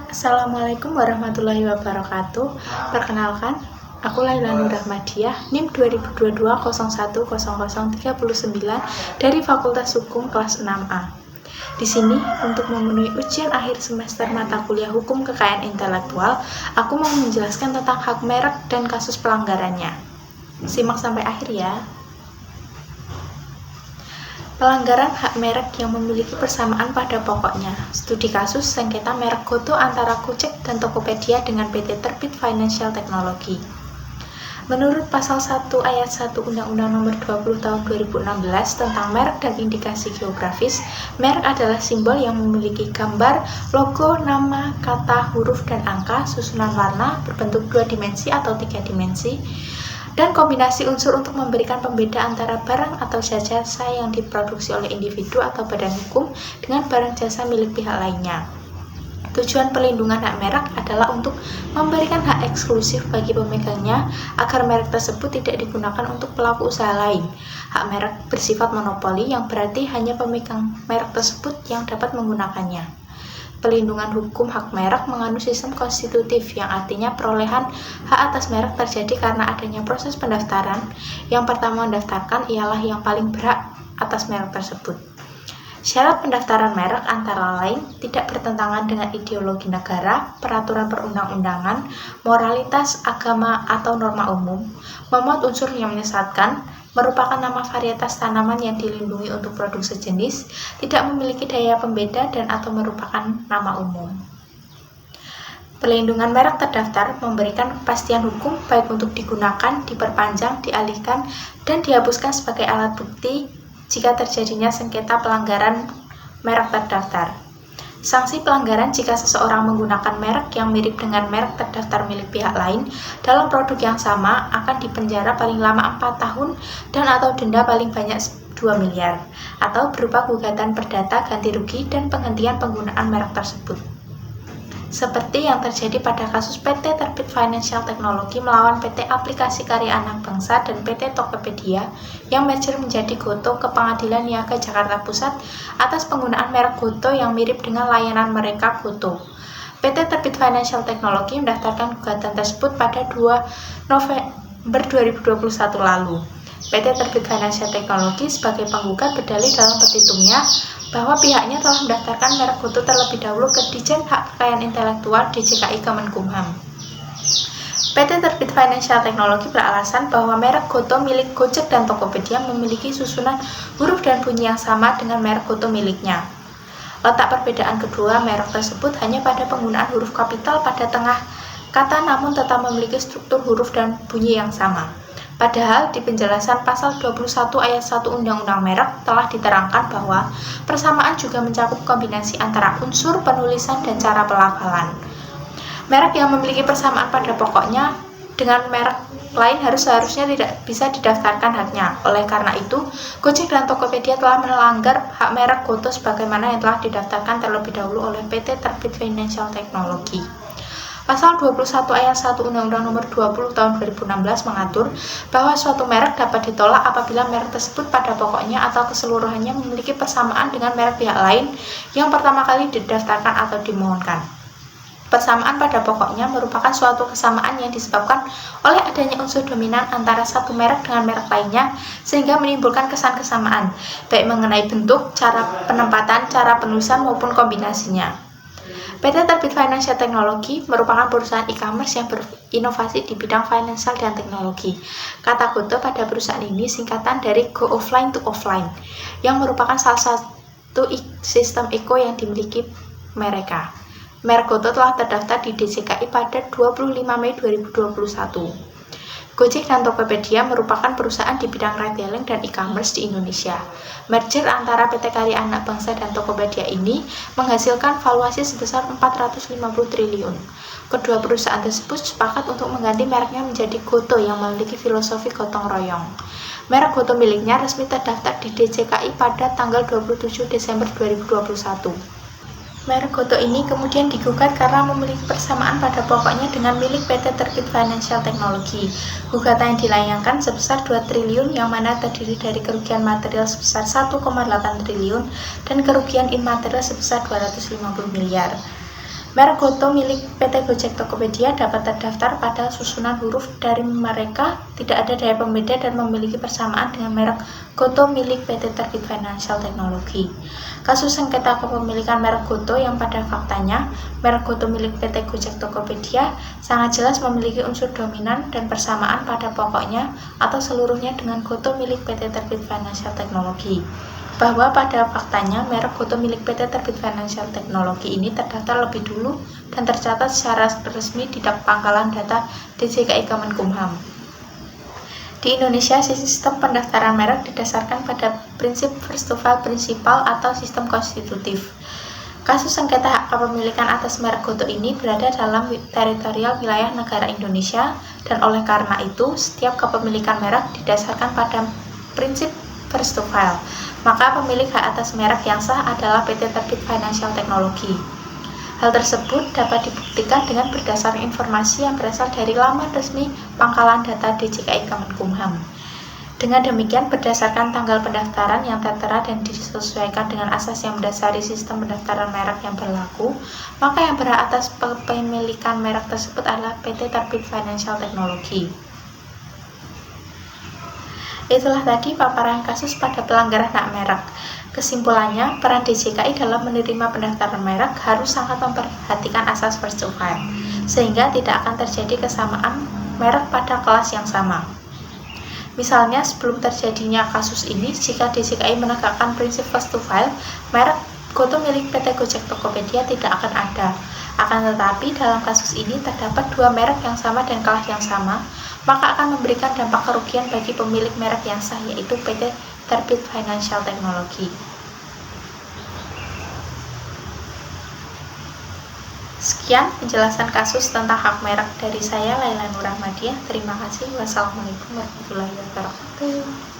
Assalamualaikum warahmatullahi wabarakatuh. Perkenalkan, aku Laila Nur Rahmadiah, NIM 2022-010039 dari Fakultas Hukum kelas 6A. Di sini, untuk memenuhi ujian akhir semester mata kuliah Hukum Kekayaan Intelektual, aku mau menjelaskan tentang hak merek dan kasus pelanggarannya. Simak sampai akhir ya. Pelanggaran hak merek yang memiliki persamaan pada pokoknya. Studi kasus sengketa merek Gotoh antara Gojek dan Tokopedia dengan PT Terbit Financial Technology. Menurut pasal 1 ayat 1 Undang-Undang Nomor 20 Tahun 2016 tentang merek dan indikasi geografis, merek adalah simbol yang memiliki gambar, logo, nama, kata, huruf, dan angka, susunan warna, berbentuk 2 dimensi atau 3 dimensi, dan kombinasi unsur untuk memberikan pembeda antara barang atau jasa yang diproduksi oleh individu atau badan hukum dengan barang jasa milik pihak lainnya. Tujuan pelindungan hak merek adalah untuk memberikan hak eksklusif bagi pemegangnya agar merek tersebut tidak digunakan untuk pelaku usaha lain. Hak merek bersifat monopoli yang berarti hanya pemegang merek tersebut yang dapat menggunakannya. Pelindungan hukum hak merek menganut sistem konstitutif yang artinya perolehan hak atas merek terjadi karena adanya proses pendaftaran. Yang pertama mendaftarkan ialah yang paling berhak atas merek tersebut. Syarat pendaftaran merek antara lain tidak bertentangan dengan ideologi negara, peraturan perundang-undangan, moralitas, agama, atau norma umum, memuat unsur yang menyesatkan, merupakan nama varietas tanaman yang dilindungi untuk produk sejenis, tidak memiliki daya pembeda dan atau merupakan nama umum. Pelindungan merek terdaftar memberikan kepastian hukum baik untuk digunakan, diperpanjang, dialihkan, dan dihapuskan sebagai alat bukti jika terjadinya sengketa pelanggaran merek terdaftar. Sanksi pelanggaran jika seseorang menggunakan merek yang mirip dengan merek terdaftar milik pihak lain dalam produk yang sama akan dipenjara paling lama 4 tahun dan atau denda paling banyak 2 miliar atau berupa gugatan perdata ganti rugi dan penghentian penggunaan merek tersebut. Seperti yang terjadi pada kasus PT Terbit Financial Technology melawan PT Aplikasi Karya Anak Bangsa dan PT Tokopedia yang merger menjadi Gotoh ke Pengadilan Niaga Jakarta Pusat atas penggunaan merek Gotoh yang mirip dengan layanan mereka Gotoh. PT Terbit Financial Technology mendaftarkan gugatan tersebut pada 2 November 2021 lalu. PT Terbit Financial Technology sebagai penggugat berdalih dalam petitumnya bahwa pihaknya telah mendaftarkan merek Gotoh terlebih dahulu ke Ditjen Hak Kekayaan Intelektual DJKI Kemenkumham. PT Terbit Financial Technology beralasan bahwa merek Gotoh milik Gojek dan Tokopedia memiliki susunan huruf dan bunyi yang sama dengan merek Gotoh miliknya. Letak perbedaan kedua merek tersebut hanya pada penggunaan huruf kapital pada tengah kata namun tetap memiliki struktur huruf dan bunyi yang sama. Padahal di penjelasan pasal 21 ayat 1 Undang-Undang Merek telah diterangkan bahwa persamaan juga mencakup kombinasi antara unsur penulisan dan cara pelafalan. Merek yang memiliki persamaan pada pokoknya dengan merek lain seharusnya tidak bisa didaftarkan haknya. Oleh karena itu, Gojek dan Tokopedia telah melanggar hak merek Gotoh sebagaimana yang telah didaftarkan terlebih dahulu oleh PT Terbit Financial Technology. Pasal 21 ayat 1 Undang-Undang Nomor 20 Tahun 2016 mengatur bahwa suatu merek dapat ditolak apabila merek tersebut pada pokoknya atau keseluruhannya memiliki persamaan dengan merek pihak lain yang pertama kali didaftarkan atau dimohonkan. Persamaan pada pokoknya merupakan suatu kesamaan yang disebabkan oleh adanya unsur dominan antara satu merek dengan merek lainnya sehingga menimbulkan kesan kesamaan, baik mengenai bentuk, cara penempatan, cara penulisan maupun kombinasinya. PT Terbit Financial Technology merupakan perusahaan e-commerce yang berinovasi di bidang financial dan teknologi. Kata Gotoh pada perusahaan ini singkatan dari Go Offline to Offline, yang merupakan salah satu sistem eco yang dimiliki mereka. Merek Gotoh telah terdaftar di DJKI pada 25 Mei 2021. Gojek dan Tokopedia merupakan perusahaan di bidang retailing dan e-commerce di Indonesia. Merger antara PT Karya Anak Bangsa dan Tokopedia ini menghasilkan valuasi sebesar 450 triliun. Kedua perusahaan tersebut sepakat untuk mengganti mereknya menjadi Gotoh yang memiliki filosofi gotong royong. Merek Gotoh miliknya resmi terdaftar di DJKI pada tanggal 27 Desember 2021. Merek Gotoh ini kemudian digugat karena memiliki persamaan pada pokoknya dengan milik PT Terbit Financial Technology. Gugatan yang dilayangkan sebesar 2 triliun yang mana terdiri dari kerugian material sebesar 1,8 triliun dan kerugian imaterial sebesar 250 miliar. Merek Goto milik PT Gojek Tokopedia dapat terdaftar pada susunan huruf dari mereka tidak ada daya pembeda dan memiliki persamaan dengan merek Goto milik PT Terbit Financial Technology. Kasus sengketa kepemilikan merek Goto yang pada faktanya merek Goto milik PT Gojek Tokopedia sangat jelas memiliki unsur dominan dan persamaan pada pokoknya atau seluruhnya dengan Goto milik PT Terbit Financial Technology. Bahwa pada faktanya merek Goto milik PT Terbit Financial Technology ini terdaftar lebih dulu dan tercatat secara resmi di pangkalan data DJKI Kemenkumham. Di Indonesia, sistem pendaftaran merek didasarkan pada prinsip first to file principle atau sistem konstitutif. Kasus sengketa hak kepemilikan atas merek Goto ini berada dalam teritorial wilayah negara Indonesia dan oleh karena itu setiap kepemilikan merek didasarkan pada prinsip first to file. Maka pemilik hak atas merek yang sah adalah PT Terbit Financial Technology. Hal tersebut dapat dibuktikan dengan berdasarkan informasi yang berasal dari laman resmi pangkalan data DJKI Kemenkumham. Dengan demikian, berdasarkan tanggal pendaftaran yang tertera dan disesuaikan dengan asas yang mendasari sistem pendaftaran merek yang berlaku, maka yang berhak atas kepemilikan merek tersebut adalah PT Terbit Financial Technology. Itulah tadi paparan kasus pada pelanggaran hak merek. Kesimpulannya, peran DJKI dalam menerima pendaftaran merek harus sangat memperhatikan asas first to file, sehingga tidak akan terjadi kesamaan merek pada kelas yang sama. Misalnya, sebelum terjadinya kasus ini, jika DJKI menegakkan prinsip first to file, merek Goto milik PT Gojek Tokopedia tidak akan ada. Akan tetapi, dalam kasus ini terdapat dua merek yang sama dan kelas yang sama, maka akan memberikan dampak kerugian bagi pemilik merek yang sah, yaitu PT Terbit Financial Technology. Sekian penjelasan kasus tentang hak merek dari saya, Laila Nur Ahmadiyah. Terima kasih. Wassalamualaikum warahmatullahi wabarakatuh.